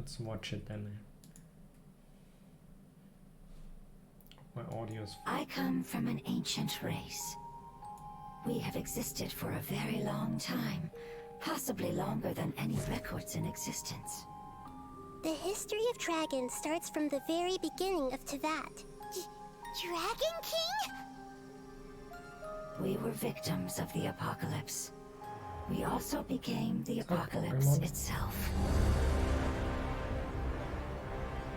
Let's watch it then. My audio's... I come from an ancient race. We have existed for a very long time, possibly longer than any records in existence. The history of dragons starts from the very beginning of Tevat. Dragon King? We were victims of the apocalypse. We also became the apocalypse itself.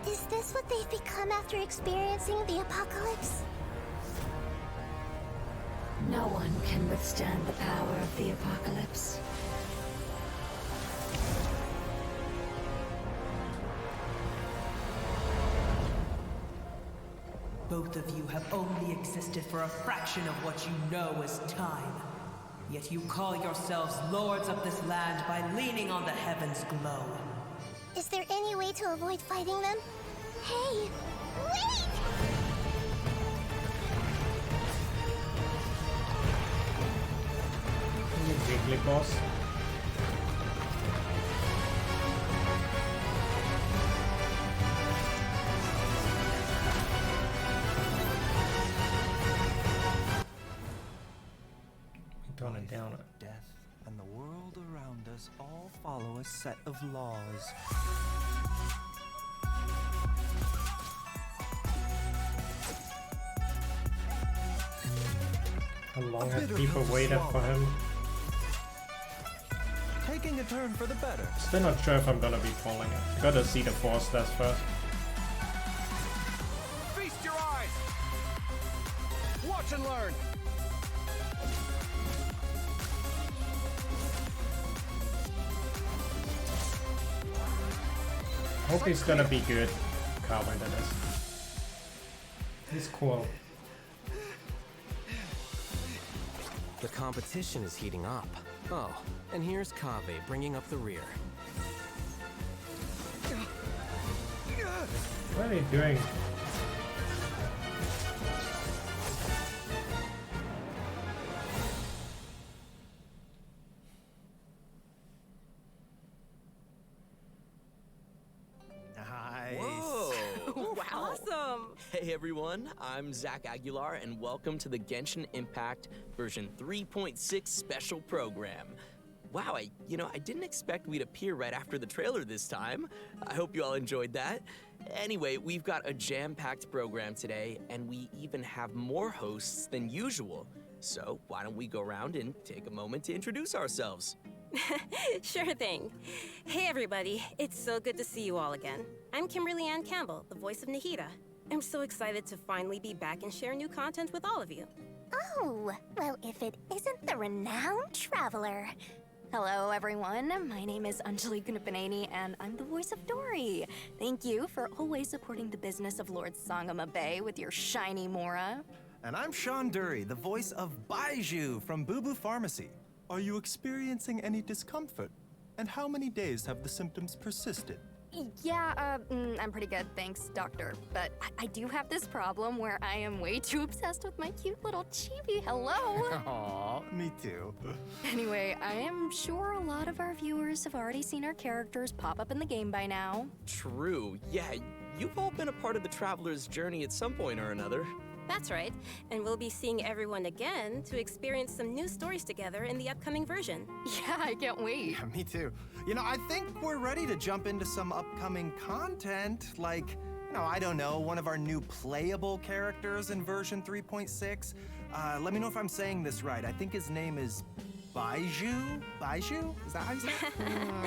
Is this what they've become after experiencing the apocalypse? No one can withstand the power of the apocalypse. Both of you have only existed for a fraction of what you know as time. Yet you call yourselves lords of this land by leaning on the heavens' glow. Is there any way to avoid fighting them? Hey, wait! Jiggly boss. Tone it down. Death and the world around us all follow a set of laws. How long have people waited for him? Taking a turn for the better. Still not sure if I'm gonna be following it. I gotta see the force test first. Feast your eyes! Watch and learn! Hope he's gonna be good. Cowboy, that is. He's cool. The competition is heating up. Oh, and here's Kaveh bringing up the rear. What are you doing? Awesome! Hey everyone, I'm Zach Aguilar and welcome to the Genshin Impact version 3.6 special program. Wow, I didn't expect we'd appear right after the trailer this time. I hope you all enjoyed that. Anyway, we've got a jam-packed program today and we even have more hosts than usual. So why don't we go around and take a moment to introduce ourselves? Sure thing. Hey everybody, it's so good to see you all again. I'm Kimberly Ann Campbell, the voice of Nahida. I'm so excited to finally be back and share new content with all of you. Oh, well, if it isn't the renowned traveler. Hello everyone, my name is Anjali Gunapaneni and I'm the voice of Dory. Thank you for always supporting the business of Lord Sangama Bay with your shiny Mora. And I'm Sean Dury, the voice of Baiju from Boo Boo Pharmacy. Are you experiencing any discomfort? And how many days have the symptoms persisted? Yeah, I'm pretty good, thanks, doctor. But I do have this problem where I am way too obsessed with my cute little chibi. Hello! Aw, me too. Anyway, I am sure a lot of our viewers have already seen our characters pop up in the game by now. True, yeah, you've all been a part of the traveler's journey at some point or another. That's right, and we'll be seeing everyone again to experience some new stories together in the upcoming version. Yeah, I can't wait. Yeah, me too. I think we're ready to jump into some upcoming content, like, I don't know, one of our new playable characters in version 3.6. Let me know if I'm saying this right. I think his name is Baiju? Baiju? Is that how you say it?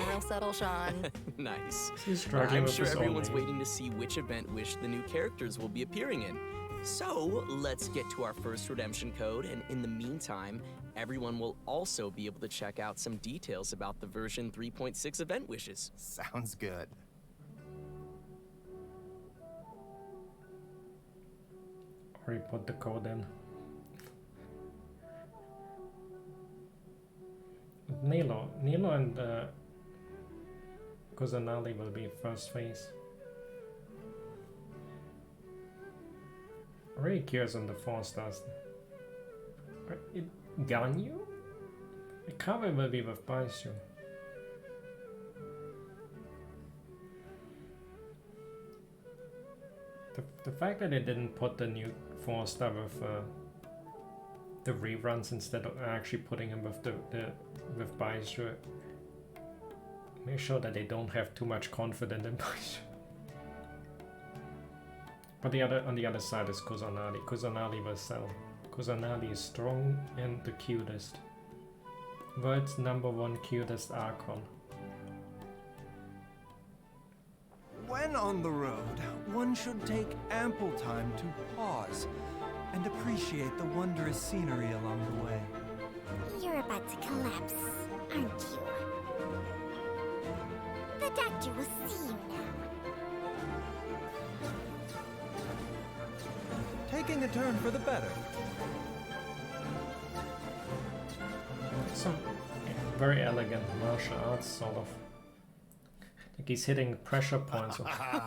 Real subtle, Sean. Nice. He's struggling I'm with sure his own everyone's name. waiting to see which event wish the new characters will be appearing in. So, let's get to our first redemption code, and in the meantime, everyone will also be able to check out some details about the version 3.6 event wishes. Sounds good. Already put the code in. Nilo and Kusanali will be first phase. I'm really curious on the 4 stars. Ganyu? The cover will be with Baishu. The fact that they didn't put the new 4-star with the reruns instead of actually putting him with with Baizhu, make sure that they don't have too much confidence in Baizhu. But on the other side is Kusanagi. Kusanagi will sell. Kusanagi is strong and the cutest. World's #1 cutest Archon. When on the road, one should take ample time to pause and appreciate the wondrous scenery along the way. You're about to collapse, aren't you? The doctor will see you now. Taking a turn for the better. Some very elegant martial arts sort of. Like he's hitting pressure points.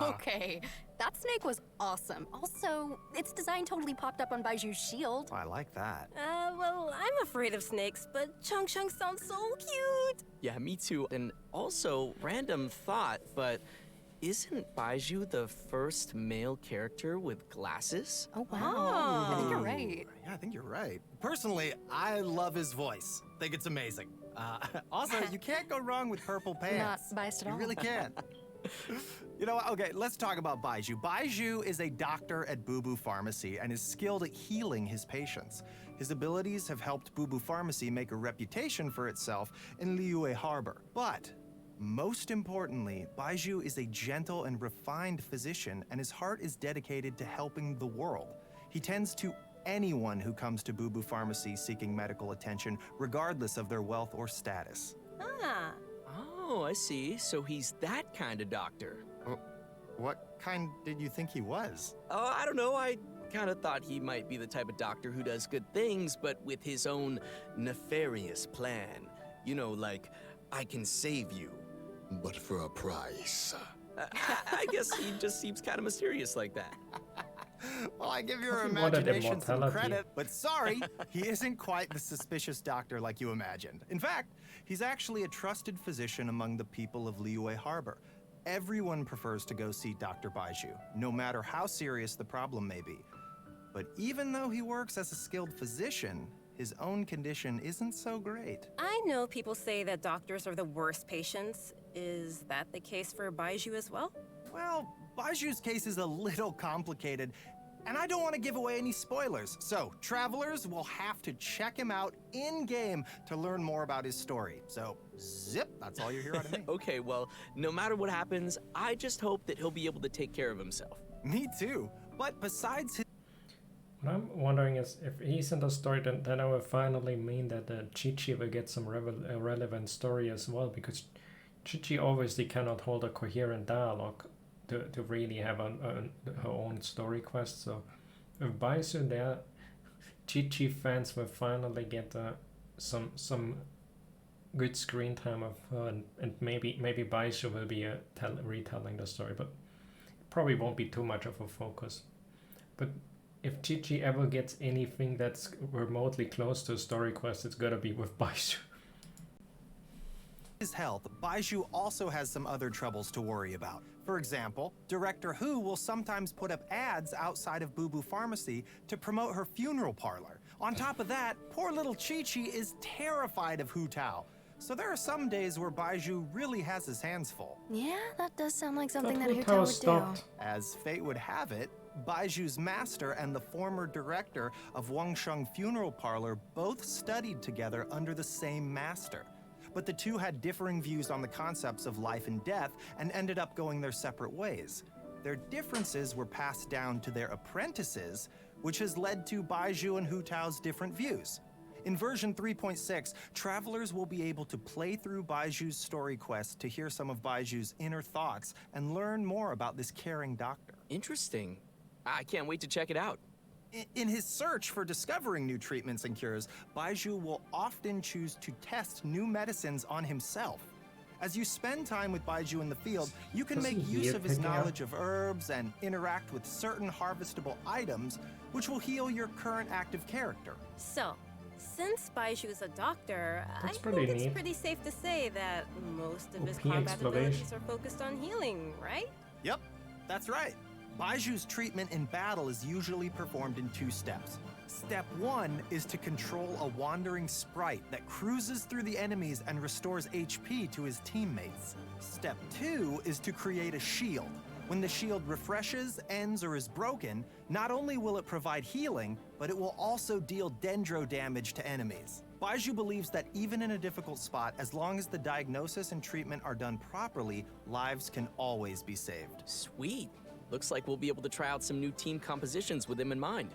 Okay, that snake was awesome. Also, its design totally popped up on Baiju's shield. I like that. Well, I'm afraid of snakes, but Chung Chung sounds so cute. Yeah, me too. And also, random thought, but isn't Baizhu the first male character with glasses? Oh, wow. I think you're right. Yeah, I think you're right. Personally, I love his voice. Think it's amazing. Also, you can't go wrong with purple pants. Not biased at all. You really can't. You know what? Okay, let's talk about Baizhu. Baizhu is a doctor at Boo Boo Pharmacy and is skilled at healing his patients. His abilities have helped Boo Boo Pharmacy make a reputation for itself in Liyue Harbor. But most importantly, Baizhu is a gentle and refined physician, and his heart is dedicated to helping the world. He tends to anyone who comes to Boo Boo Pharmacy seeking medical attention, regardless of their wealth or status. Ah. Oh, I see. So he's that kind of doctor. What kind did you think he was? Oh, I don't know. I kind of thought he might be the type of doctor who does good things, but with his own nefarious plan. You know, like, I can save you. But for a price. I guess he just seems kind of mysterious like that. Well, I give your He wanted imagination some immortality. credit, but sorry, he isn't quite the suspicious doctor like you imagined. In fact, he's actually a trusted physician among the people of Liyue Harbor. Everyone prefers to go see Dr. Baizhu, no matter how serious the problem may be. But even though he works as a skilled physician, his own condition isn't so great. I know people say that doctors are the worst patients. Is that the case for Baizhu as well? Well, Baiju's case is a little complicated, and I don't want to give away any spoilers. So, travelers will have to check him out in-game to learn more about his story. So, zip, that's all you hear out of me. Okay, well, no matter what happens, I just hope that he'll be able to take care of himself. Me too. But besides his... What I'm wondering is if he's in the story, then that will finally mean that Chi-Chi will get some relevant story as well, because Chi-Chi obviously cannot hold a coherent dialogue to really have her own story quest. So with Baizhu there, Chi-Chi fans will finally get some good screen time of her, and maybe Baizhu will be retelling the story, but it probably won't be too much of a focus. But if Chi-Chi ever gets anything that's remotely close to a story quest, it's gonna be with Baizhu. His health, Baizhu also has some other troubles to worry about. For example, Director Hu will sometimes put up ads outside of Boo Boo Pharmacy to promote her funeral parlor. On top of that, poor little Chi-Chi is terrified of Hu Tao. So there are some days where Baizhu really has his hands full. Yeah, that does sound like something that Hu Hu Tao Tao would stopped. do. As fate would have it, Baiju's master and the former director of Wangsheng Funeral Parlor both studied together under the same master. But the two had differing views on the concepts of life and death and ended up going their separate ways. Their differences were passed down to their apprentices, which has led to Baizhu and Hu Tao's different views. In version 3.6, travelers will be able to play through Baiju's story quest to hear some of Baiju's inner thoughts and learn more about this caring doctor. Interesting. I can't wait to check it out. In his search for discovering new treatments and cures, Baizhu will often choose to test new medicines on himself. As you spend time with Baizhu in the field, you can Does make he use hear of his picking up? knowledge of herbs and interact with certain harvestable items, which will heal your current active character. So, since Baizhu is a doctor, That's I pretty think it's neat. pretty safe to say that most of his OP combat exploration. abilities are focused on healing, right? Yep, that's right. Baiju's treatment in battle is usually performed in 2 steps. Step 1 is to control a wandering sprite that cruises through the enemies and restores HP to his teammates. Step 2 is to create a shield. When the shield refreshes, ends, or is broken, not only will it provide healing, but it will also deal dendro damage to enemies. Baiju believes that even in a difficult spot, as long as the diagnosis and treatment are done properly, lives can always be saved. Sweet. Looks like we'll be able to try out some new team compositions with him in mind.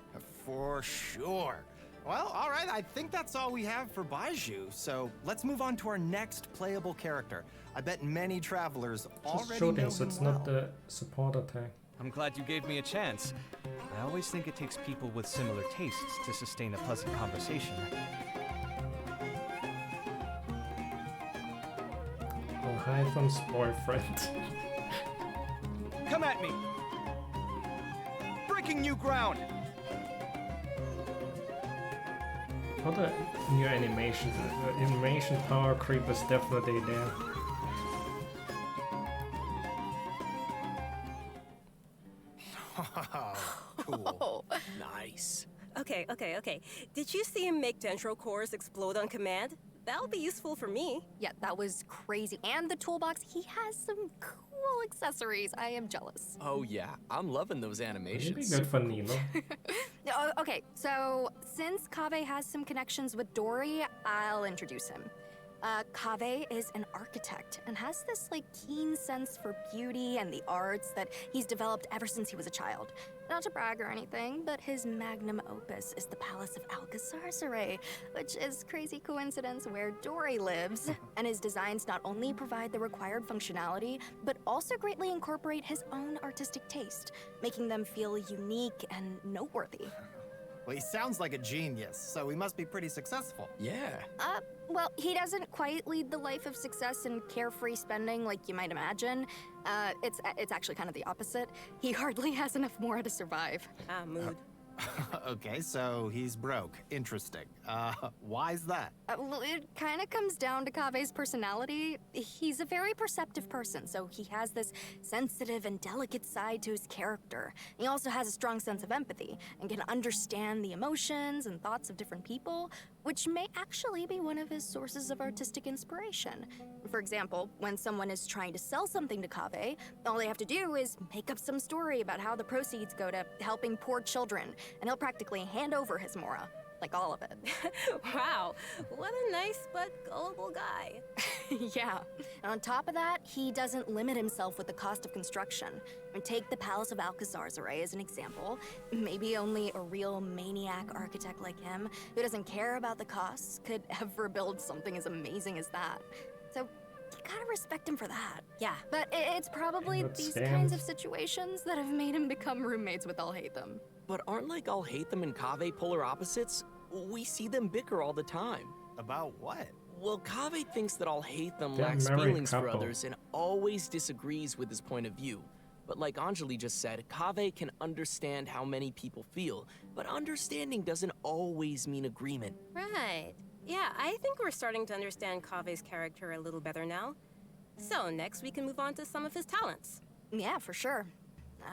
For sure. Well, all right, I think that's all we have for Baiju, so let's move on to our next playable character. I bet many travelers Just already shooting, know so him it's well. not the support attack. I'm glad you gave me a chance. I always think it takes people with similar tastes to sustain a pleasant conversation. Oh, Hytham's boyfriend. Come at me! Breaking new ground! What a new animation. The animation power creep is definitely there. Cool. Nice. Okay. Did you see him make dendro cores explode on command? That'll be useful for me. Yeah, that was crazy. And the toolbox, he has some cool accessories. I am jealous. Oh yeah, I'm loving those Maybe animations. good for Nilo. Okay, so since Kaveh has some connections with Dory, I'll introduce him. Kaveh is an architect and has this keen sense for beauty and the arts that he's developed ever since he was a child. Not to brag or anything, but his magnum opus is the Palace of Alcazarzaray, which is crazy coincidence where Dory lives. And his designs not only provide the required functionality, but also greatly incorporate his own artistic taste, making them feel unique and noteworthy. Well, he sounds like a genius, so he must be pretty successful. Yeah. Well, he doesn't quite lead the life of success and carefree spending like you might imagine. It's actually kind of the opposite. He hardly has enough more to survive. Mood. Okay, so he's broke. Interesting. Why's that? Well, it kind of comes down to Kaveh's personality. He's a very perceptive person, so he has this sensitive and delicate side to his character. He also has a strong sense of empathy and can understand the emotions and thoughts of different people, which may actually be one of his sources of artistic inspiration. For example, when someone is trying to sell something to Kaveh, all they have to do is make up some story about how the proceeds go to helping poor children, and he'll practically hand over his mora. Like all of it. Wow, what a nice but gullible guy. Yeah. And on top of that, he doesn't limit himself with the cost of construction. And take the Palace of Alcazarzaray as an example. Maybe only a real maniac architect like him, who doesn't care about the costs, could ever build something as amazing as that. So you gotta respect him for that. Yeah. But it's probably That these stands. kinds of situations that have made him become roommates with Alhaitham. But aren't Alhaitham and Kaveh polar opposites? We see them bicker all the time. About what? Well, Kaveh thinks that Alhaitham They're a lacks married feelings for couple. others and always disagrees with his point of view. But like Anjali just said, Kaveh can understand how many people feel, but understanding doesn't always mean agreement. Right. Yeah, I think we're starting to understand Kaveh's character a little better now. So next we can move on to some of his talents. Yeah, for sure.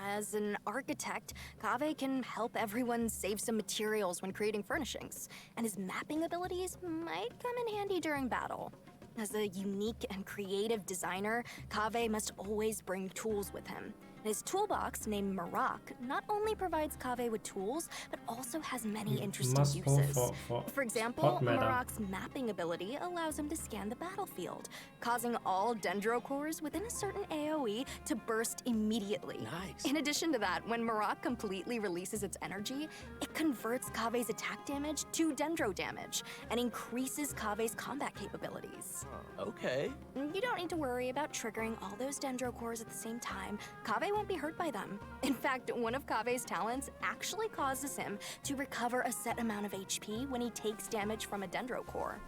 As an architect, Kaveh can help everyone save some materials when creating furnishings, and his mapping abilities might come in handy during battle. As a unique and creative designer, Kaveh must always bring tools with him. And his toolbox, named Marak, not only provides Kaveh with tools, but also has many interesting Must pull uses. for example, spot meta. Marak's mapping ability allows him to scan the battlefield, causing all dendro cores within a certain AoE to burst immediately. Nice. In addition to that, when Marak completely releases its energy, it converts Kaveh's attack damage to dendro damage and increases Kaveh's combat capabilities. Okay. You don't need to worry about triggering all those dendro cores at the same time. Kaveh won't be hurt by them. In fact, one of Kaveh's talents actually causes him to recover a set amount of HP when he takes damage from a dendro core.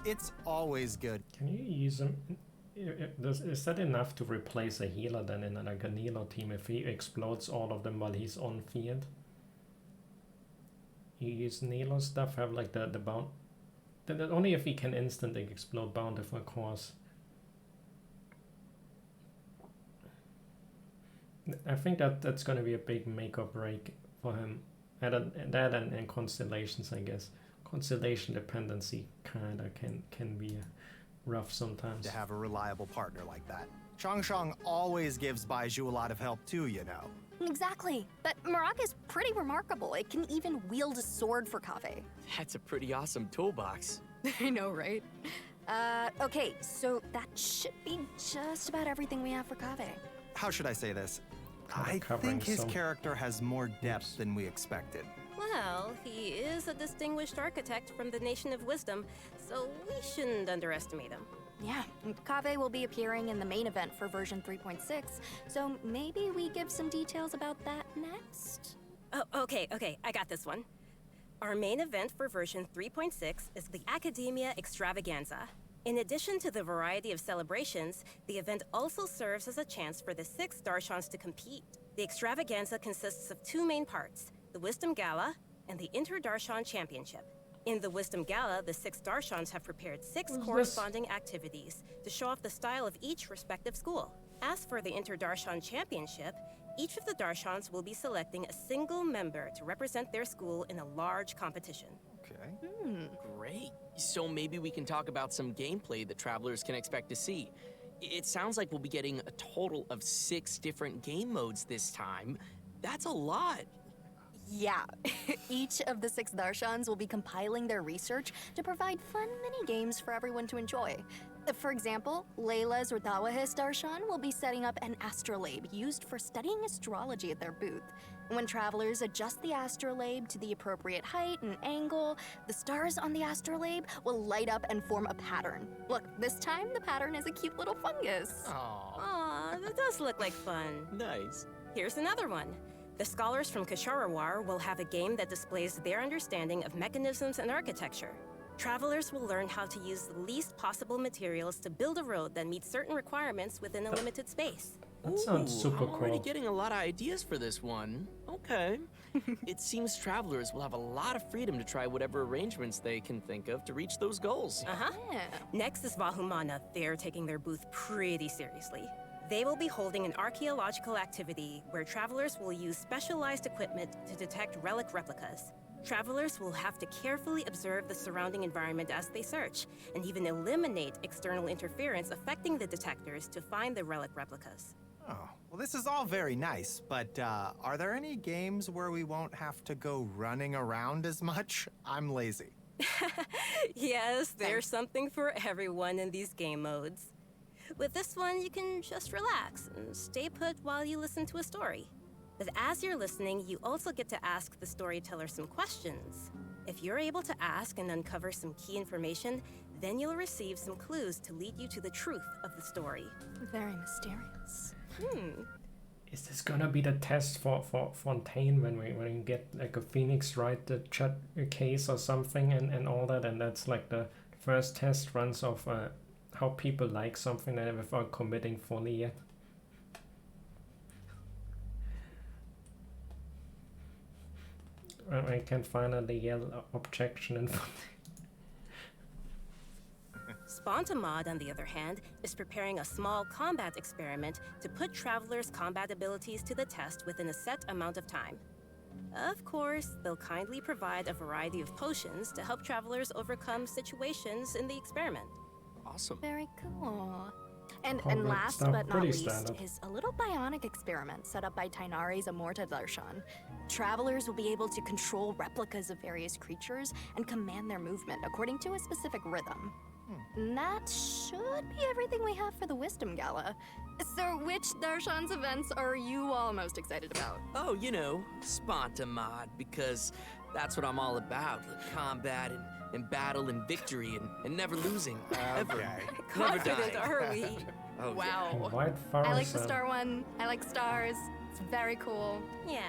It's always good. Can you use him? Is that enough to replace a healer then in a Nilo team if he explodes all of them while he's on field? You use Nilo stuff, have the bound. Only if he can instantly explode bountiful cores. I think that's gonna be a big make or break for him. That and constellations, I guess. Constellation dependency kinda can be rough sometimes. To have a reliable partner like that. Shang always gives Baiju a lot of help too, you know. Exactly. But Marak is pretty remarkable. It can even wield a sword for Kaveh. That's a pretty awesome toolbox. I know, right? Okay, so that should be just about everything we have for Kaveh. How should I say this? Kinda I covering think his some- character has more depth than we expected. Well, he is a distinguished architect from the Nation of Wisdom, so we shouldn't underestimate him. Yeah, Kaveh will be appearing in the main event for version 3.6, so maybe we give some details about that next? Oh, okay, I got this one. Our main event for version 3.6 is the Academia Extravaganza. In addition to the variety of celebrations, the event also serves as a chance for the 6 Darshans to compete. The Extravaganza consists of 2 main parts, the Wisdom Gala and the Inter-Darshan Championship. In the Wisdom Gala, the 6 Darshans have prepared 6 corresponding activities to show off the style of each respective school. As for the Inter-Darshan Championship, each of the Darshans will be selecting a single member to represent their school in a large competition. Okay. Great. So maybe we can talk about some gameplay that travelers can expect to see. It sounds like we'll be getting a total of 6 different game modes this time. That's a lot. Yeah, each of the 6 Darshans will be compiling their research to provide fun mini-games for everyone to enjoy. For example, Layla's Rtawahis Darshan will be setting up an astrolabe used for studying astrology at their booth. When travelers adjust the astrolabe to the appropriate height and angle, the stars on the astrolabe will light up and form a pattern. Look, this time the pattern is a cute little fungus. Aw, that does look like fun. Nice. Here's another one. The scholars from Kasharawar will have a game that displays their understanding of mechanisms and architecture. Travelers will learn how to use the least possible materials to build a road that meets certain requirements within a limited space. That sounds super I'm already cool. getting a lot of ideas for this one. Okay. It seems travelers will have a lot of freedom to try whatever arrangements they can think of to reach those goals. Uh-huh. Yeah. Next is Vahumana. They're taking their booth pretty seriously. They will be holding an archaeological activity where travelers will use specialized equipment to detect relic replicas. Travelers will have to carefully observe the surrounding environment as they search, and even eliminate external interference affecting the detectors to find the relic replicas. Oh, well, this is all very nice, but are there any games where we won't have to go running around as much? I'm lazy. Yes, there's something for everyone in these game modes. With this one, you can just relax and stay put while you listen to a story. But as you're listening, you also get to ask the storyteller some questions. If you're able to ask and uncover some key information, then you'll receive some clues to lead you to the truth of the story. Very mysterious. Is this gonna be the test for Fontaine when we get like a Phoenix write the chat case or something and all that, and that's like the first test runs of how people like something and without committing fully yet? I can finally yell objection and Spontamod, on the other hand, is preparing a small combat experiment to put travelers' combat abilities to the test within a set amount of time. Of course, they'll kindly provide a variety of potions to help travelers overcome situations in the experiment. Awesome. Very cool. And Combat last stuff, but not pretty least standard. is a little bionic experiment set up by Tainari's Amorta Darshan. Travelers will be able to control replicas of various creatures and command their movement according to a specific rhythm. And that should be everything we have for the Wisdom Gala. So which Darshan's events are you all most excited about? Oh, you know, Spontamod, because that's what I'm all about. Combat and battle and victory and never losing. Ever. Okay. Never Confident die. are we? Oh, Wow. White I like the Forest, star one. I like stars. It's very cool. Yeah.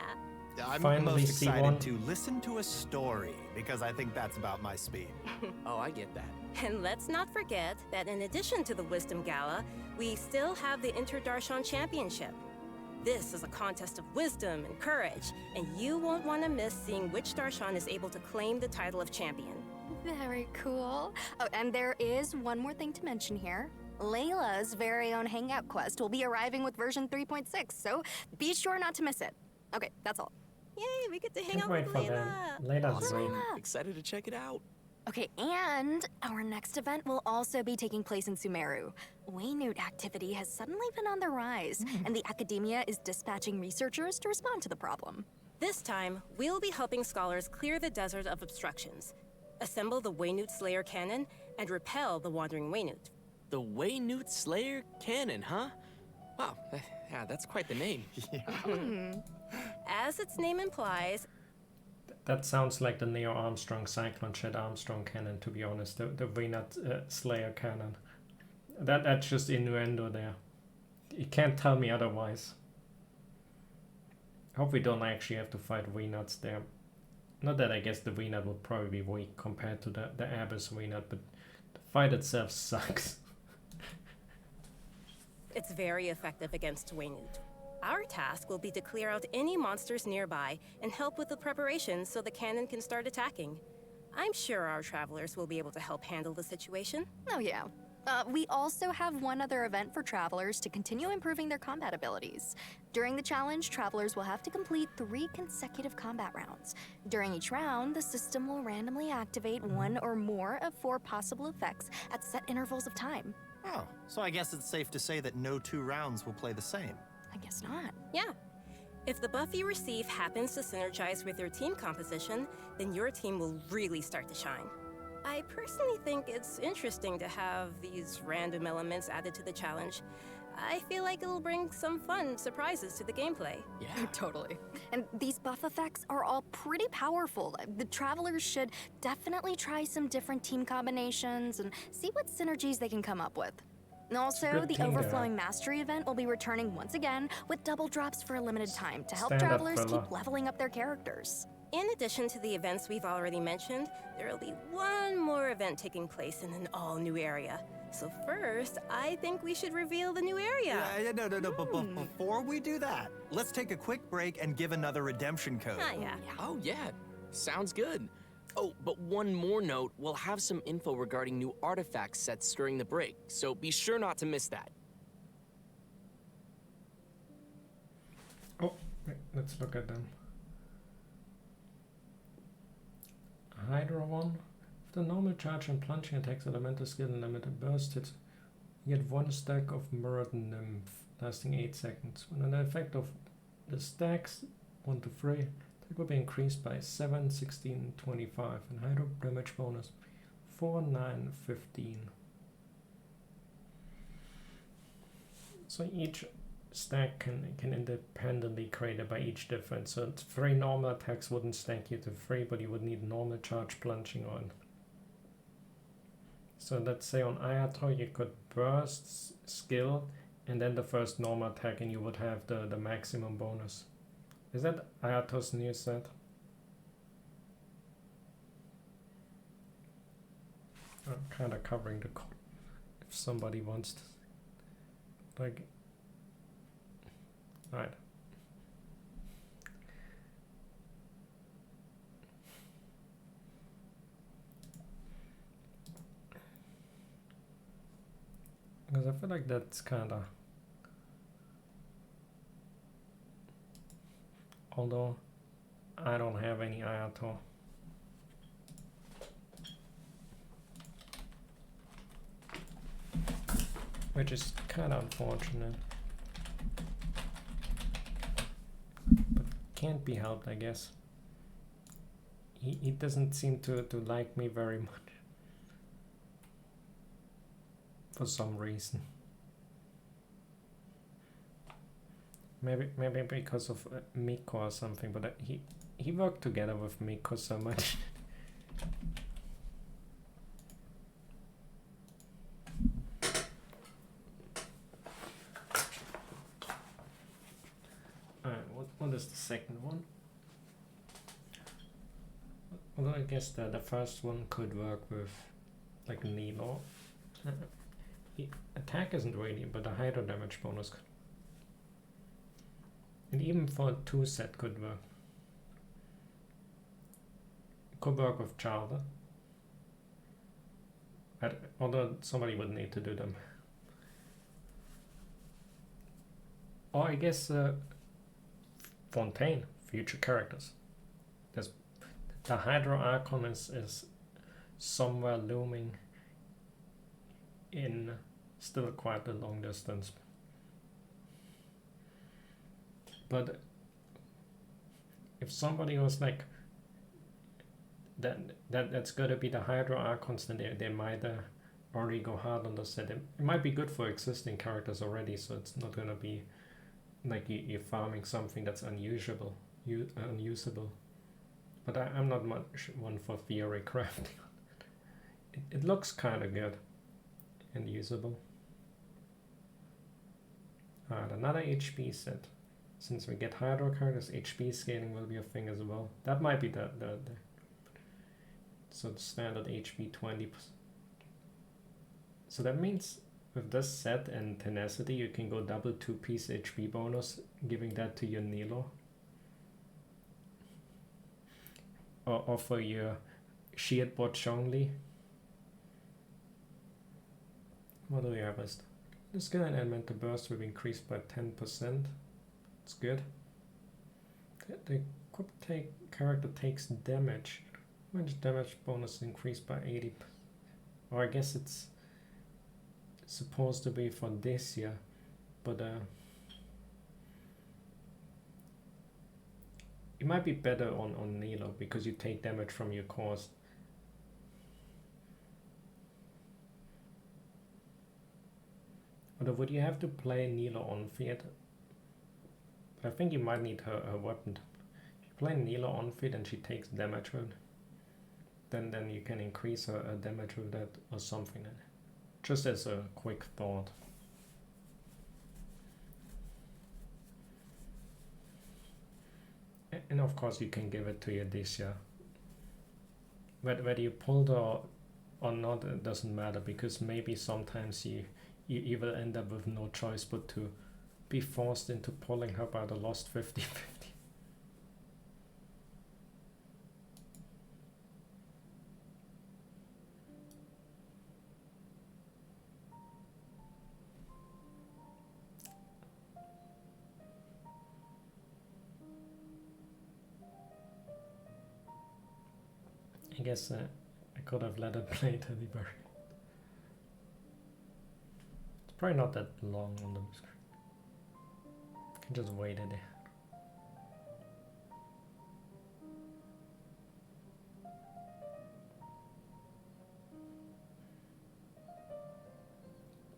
I'm Finally most see excited one. to listen to a story, because I think that's about my speed. Oh, I get that. And let's not forget that in addition to the Wisdom Gala, we still have the Inter-Darshan Championship. This is a contest of wisdom and courage, and you won't want to miss seeing which Darshan is able to claim the title of champion. Very cool. Oh, and there is one more thing to mention here. Layla's very own hangout quest will be arriving with version 3.6, so be sure not to miss it. Okay, that's all. Yay, we get to hang Can't out wait with for Layla. that. Layla's great. Layla. Excited to check it out. Okay, and our next event will also be taking place in Sumeru. Waynute activity has suddenly been on the rise, and the academia is dispatching researchers to respond to the problem. This time, we'll be helping scholars clear the desert of obstructions, assemble the Waynute Slayer cannon, and repel the Wandering Waynute. The Waynute Slayer Cannon, huh? Wow, yeah, that's quite the name. As its name implies, That sounds like the Neo Armstrong Cyclone Jet Armstrong cannon, to be honest. The Waynute Slayer cannon. That's just innuendo there. You can't tell me otherwise. Hope we don't actually have to fight Waynuts there. Not that I guess the Waynut would probably be weak compared to the Abyss Waynut, but the fight itself sucks. it's very effective against Waynute. Our task will be to clear out any monsters nearby and help with the preparations so the cannon can start attacking. I'm sure our travelers will be able to help handle the situation. Oh, yeah. We also have one other event for travelers to continue improving their combat abilities. During the challenge, travelers will have to complete 3 consecutive combat rounds. During each round, the system will randomly activate 1 or more of 4 possible effects at set intervals of time. Oh, so I guess it's safe to say that no 2 rounds will play the same. I guess not. Yeah. If the buff you receive happens to synergize with your team composition, then your team will really start to shine. I personally think it's interesting to have these random elements added to the challenge. I feel like it'll bring some fun surprises to the gameplay. Yeah. Totally. And these buff effects are all pretty powerful. The travelers should definitely try some different team combinations and see what synergies they can come up with. And also, good the team to Overflowing have. Mastery event will be returning once again with double drops for a limited time to help Stand up, travelers fella. keep leveling up their characters. In addition to the events we've already mentioned, there will be one more event taking place in an all-new area. So first, I think we should reveal the new area. No. But before we do that, let's take a quick break and give another redemption code. Yeah. Oh, yeah. Sounds good. Oh, but one more note, we'll have some info regarding new artifact sets during the break, so be sure not to miss that. Oh, wait, let's look at them. Hydra one. If the normal charge and plunging attacks elemental skill and limited burst hits, you get 1 stack of Mirrored Nymph, lasting 8 seconds. When an effect of the stacks 1 to 3, that will be increased by 7, 16, 25, and Hydra damage bonus 4, 9, 15. So each stack can independently created by each difference. So 3 normal attacks wouldn't stack you to 3, but you would need normal charge plunging on. So let's say on Ayato you could burst skill and then the first normal attack and you would have the maximum bonus. Is that Ayato's new set? I'm kind of covering the code if somebody wants to, like. Right. Because I feel like that's kind of, although I don't have any Ayato. Which is kind of unfortunate. But can't be helped, I guess. He doesn't seem to like me very much. For some reason. Maybe because of Miko or something, but he worked together with Miko so much. Alright, what is the second one? Although I guess the first one could work with like Nilo. Attack isn't really, but the Hydro damage bonus could. And even for a 2 set could work. Could work with Childer. Although somebody would need to do them. Or I guess Fontaine, future characters. There's the Hydro Archon is somewhere looming in still quite a long distance. But if somebody was like that's gonna be the Hydro Archons, then they might already go hard on the set. It might be good for existing characters already, so it's not gonna be like you're farming something that's unusable. But I'm not much one for theory crafting. It looks kind of good and usable. Alright, another HP set. Since we get Hydro characters, HP scaling will be a thing as well. That might be the so the standard HP 20%. So that means with this set and Tenacity, you can go double 2-piece HP bonus, giving that to your Nilo. Or for your Sheared Bot Zhongli. What do we have? The skill and elemental burst will be increased by 10%. It's good. The equipped character takes damage. Much damage bonus increased by 80. Or I guess it's supposed to be for this year, but it might be better on Nilo because you take damage from your cost. Although would you have to play Nilo on Fiat? I think you might need her weapon. If you play Nilo on Fiat and she takes damage with, then you can increase her damage with that or something. Just as a quick thought. And of course you can give it to your Odysseus. Whether you pulled her or not, it doesn't matter, because maybe sometimes you will end up with no choice but to be forced into pulling her by the lost 50-50. I guess I could have let it play to the very. It's probably not that long on the screen. I can just wait it.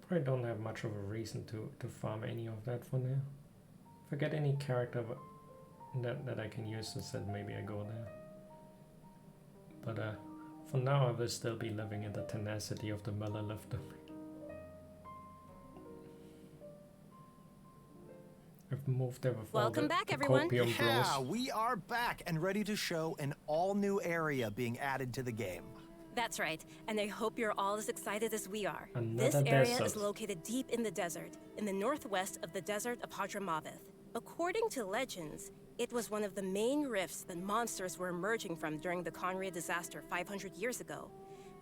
Probably don't have much of a reason to farm any of that for now. If I get any character that I can use to set, maybe I go there. But for now I will still be living in the tenacity of the Melolifter. I've moved there before. Welcome back, everyone. Yeah, we are back and ready to show an all-new area being added to the game. That's right, and I hope you're all as excited as we are. Another this area desert. is located deep in the desert, in the northwest of the desert of Hadramaveth. According to legends, it was one of the main rifts that monsters were emerging from during the Conria disaster 500 years ago,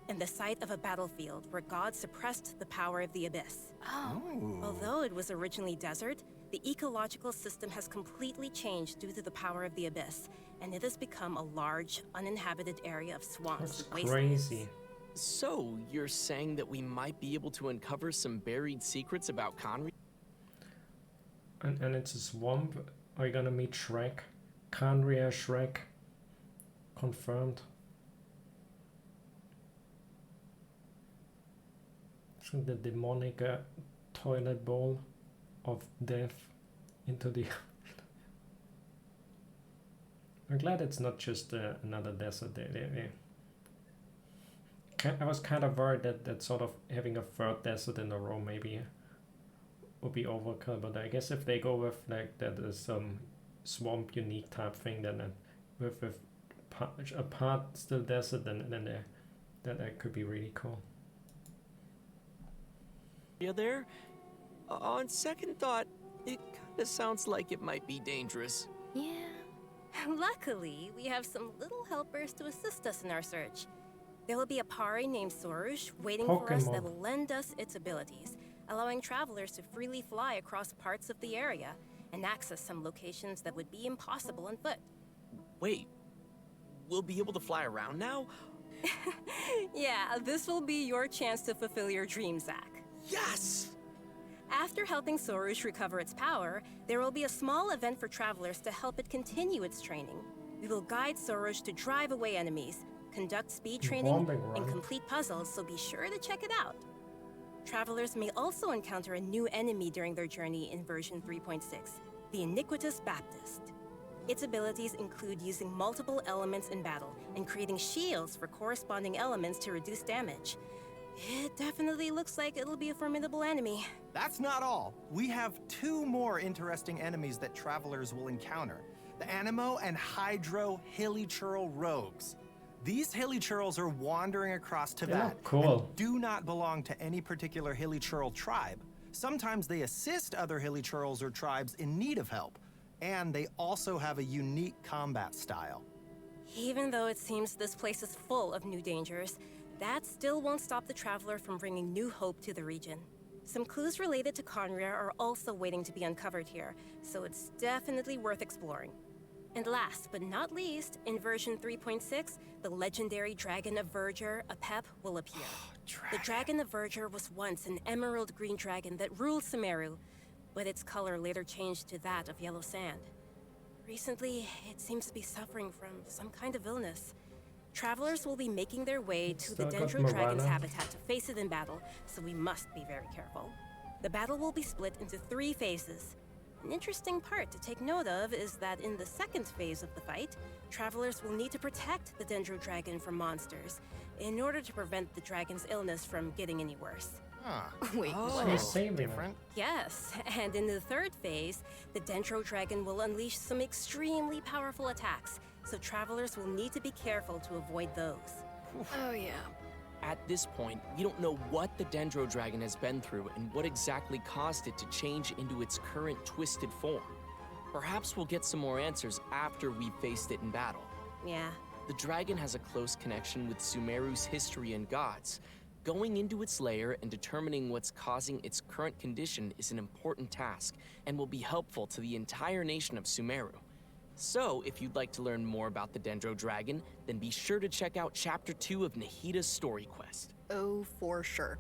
and the site of a battlefield where God suppressed the power of the Abyss. Although it was originally desert, the ecological system has completely changed due to the power of the Abyss, and it has become a large, uninhabited area of swamps. That's crazy. So, you're saying that we might be able to uncover some buried secrets about Conria? And it's a swamp. Are you gonna meet Shrek? Conria Shrek. Confirmed. So the demonic toilet bowl of death into the... I'm glad it's not just another desert. I was kind of worried that sort of having a third desert in a row maybe would be overkill, but I guess if they go with like that is some swamp unique type thing, then with a part still desert, then that could be really cool. Yeah, there. On second thought, it kind of sounds like it might be dangerous. Yeah. Luckily, we have some little helpers to assist us in our search. There will be a Pari named Sorush waiting for us that will lend us its abilities, allowing travelers to freely fly across parts of the area. and access some locations that would be impossible on foot. Wait, we'll be able to fly around now? Yeah, this will be your chance to fulfill your dream, Zack. Yes! After helping Sorush recover its power, there will be a small event for travelers to help it continue its training. We will guide Sorush to drive away enemies, conduct speed training, Bombing run. and complete puzzles, so be sure to check it out. Travelers may also encounter a new enemy during their journey in version 3.6, the Iniquitous Baptist. Its abilities include using multiple elements in battle and creating shields for corresponding elements to reduce damage. It definitely looks like it'll be a formidable enemy. That's not all. We have 2 more interesting enemies that travelers will encounter. The Animo and Hydro Hilichurl rogues. These Hilichurls are wandering across They Teyvat look cool. and do not belong to any particular Hilichurl tribe. Sometimes they assist other Hilichurls or tribes in need of help. And they also have a unique combat style. Even though it seems this place is full of new dangers, that still won't stop the traveler from bringing new hope to the region. Some clues related to Conria are also waiting to be uncovered here, so it's definitely worth exploring. And last but not least, in version 3.6, the legendary Dragon of Verdure, Apep, will appear. The Dragon of Verdure was once an emerald green dragon that ruled Sumeru, but its color later changed to that of yellow sand. Recently, it seems to be suffering from some kind of illness. Travelers will be making their way to the Still got Dendro Dragon's Morana. habitat to face it in battle, so we must be very careful. The battle will be split into 3 phases. An interesting part to take note of is that in the second phase of the fight, travelers will need to protect the Dendro Dragon from monsters in order to prevent the dragon's illness from getting any worse. Huh. Wait, So what? you're saving it. Different? Yes, and in the third phase, the Dendro Dragon will unleash some extremely powerful attacks, so travelers will need to be careful to avoid those. Oh yeah. At this point, we don't know what the Dendro Dragon has been through and what exactly caused it to change into its current twisted form. Perhaps we'll get some more answers after we've faced it in battle. Yeah. The dragon has a close connection with Sumeru's history and gods. Going into its lair and determining what's causing its current condition is an important task and will be helpful to the entire nation of Sumeru. So, if you'd like to learn more about the Dendro Dragon, then be sure to check out Chapter 2 of Nahida's story quest. Oh, for sure.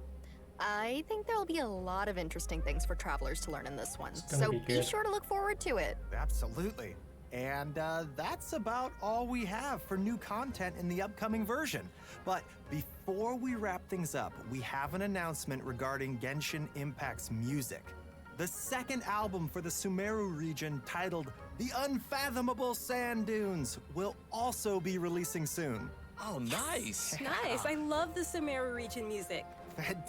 I think there'll be a lot of interesting things for travelers to learn in this one, gonna so be be good. sure to look forward to it. Absolutely. And that's about all we have for new content in the upcoming version. But before we wrap things up, we have an announcement regarding Genshin Impact's music. The second album for the Sumeru region, titled The Unfathomable Sand Dunes, will also be releasing soon. Oh, nice! Nice, I love the Sumeru region music.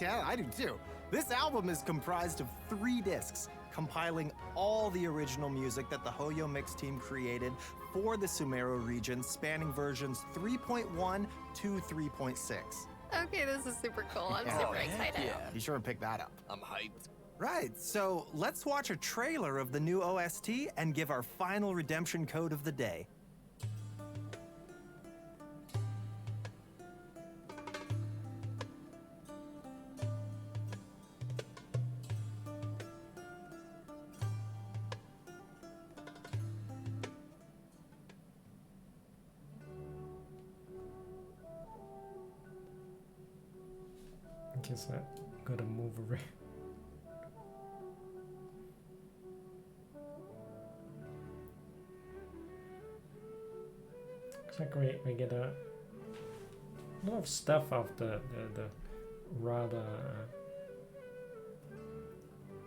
Yeah, I do too. This album is comprised of 3 discs, compiling all the original music that the Hoyo Mix team created for the Sumeru region, spanning versions 3.1 to 3.6. Okay, this is super cool. I'm Yeah. super Oh, heck excited. Be sure and pick that up. I'm hyped. Right, so let's watch a trailer of the new OST and give our final redemption code of the day. I guess I gotta move around. Looks like we get a lot of stuff off the rather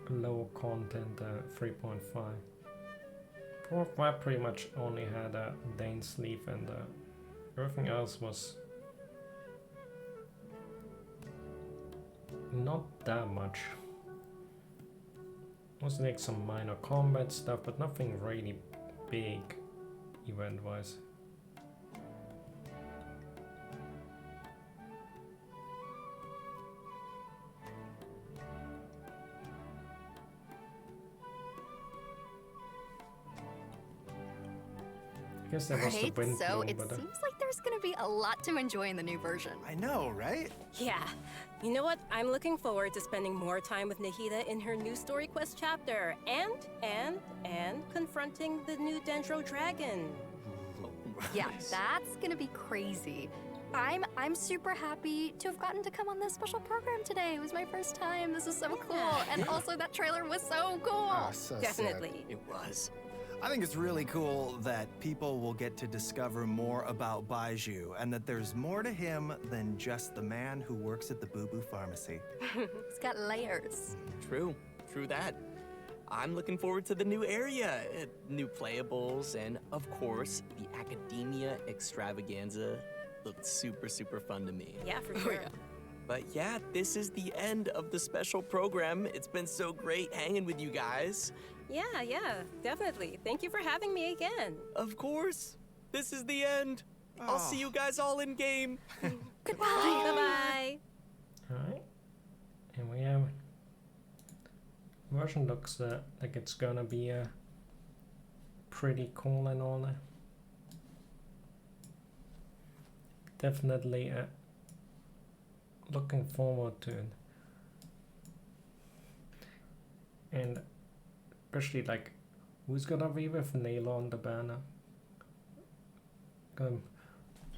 low content 3.5. 4.5 pretty much only had a Dane sleeve, and everything else was not that much. Was like some minor combat stuff, but nothing really big event wise. I guess that was the Right, wind so blowing, it but seems like there's gonna be a lot to enjoy in the new version. I know, right? Yeah, You know what? I'm looking forward to spending more time with Nahida in her new story quest chapter, and confronting the new Dendro Dragon. Yeah, that's gonna be crazy. I'm super happy to have gotten to come on this special program today. It was my first time. This is so cool. And also that trailer was so cool. Oh, so Definitely. It was. I think it's really cool that people will get to discover more about Baiju and that there's more to him than just the man who works at the Boo Boo Pharmacy. It's got layers. True that. I'm looking forward to the new area, new playables, and of course, the Academia Extravaganza looked super fun to me. Yeah, for sure. But yeah, this is the end of the special program. It's been so great hanging with you guys. Yeah, definitely. Thank you for having me again. Of course. This is the end. I'll see you guys all in game. Goodbye. Bye-bye. Alright. And we have... Version looks like it's gonna be pretty cool and all that. Definitely looking forward to it. And especially like, who's gonna be with Naylor on the banner?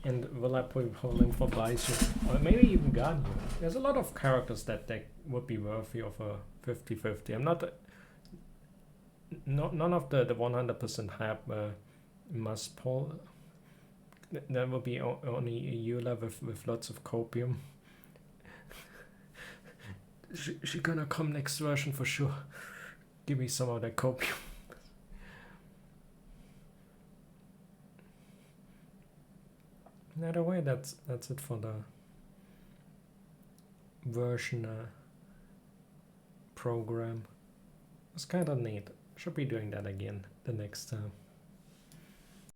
And will I be holding for Baiju? Or maybe even Ganyu. There's a lot of characters that they would be worthy of a 50-50. I'm not... none of the 100% hype must pull. There will be only Eula with lots of copium. She gonna come next version for sure. Give me some of that copium. Either way, that's it for the version program. It's kind of neat. Should be doing that again the next time.